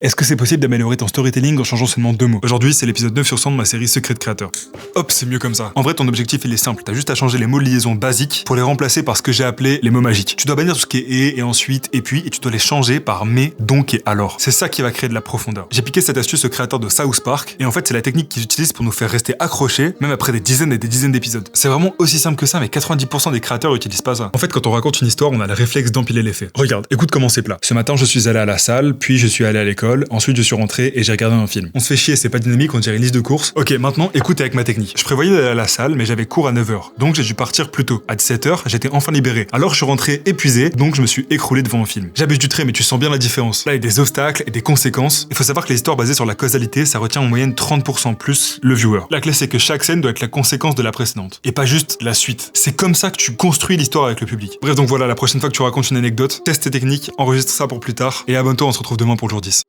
Est-ce que c'est possible d'améliorer ton storytelling en changeant seulement 2 mots? Aujourd'hui, c'est l'épisode 9 sur 100 de ma série Secret de créateur. Hop, c'est mieux comme ça. En vrai, ton objectif, il est simple. T'as juste à changer les mots de liaison basiques pour les remplacer par ce que j'ai appelé les mots magiques. Tu dois bannir tout ce qui est et ensuite, et puis, et tu dois les changer par mais, donc et alors. C'est ça qui va créer de la profondeur. J'ai piqué cette astuce au créateur de South Park, et en fait, c'est la technique qu'ils utilisent pour nous faire rester accrochés, même après des dizaines et des dizaines d'épisodes. C'est vraiment aussi simple que ça, mais 90% des créateurs utilisent pas ça. En fait, quand on raconte une histoire, on a le réflexe d'empiler les faits. Regarde, écoute comment c'est plat. Ce matin, je suis allé à la salle, puis je suis allé à l'école, ensuite je suis rentré et j'ai regardé un film. On se fait chier, c'est pas dynamique, on dirait une liste de courses. Ok, maintenant, écoute avec ma technique. Je prévoyais d'aller à la salle, mais j'avais cours à 9h. Donc j'ai dû partir plus tôt. À 17h, j'étais enfin libéré. Alors je suis rentré épuisé, donc je me suis écroulé devant un film. J'abuse du trait, mais tu sens bien la différence. Là, il y a des obstacles et des conséquences. Il faut savoir que les histoires basées sur la causalité, ça retient en moyenne 30% plus le viewer. La clé, c'est que chaque scène doit être la conséquence de la précédente. Et pas juste la suite. C'est comme ça que tu construis l'histoire avec le public. Bref, donc voilà, la prochaine fois que tu racontes une anecdote, teste tes techniques, enregistre ça pour plus tard, et abonne-toi, on se retrouve demain pour le jour 10.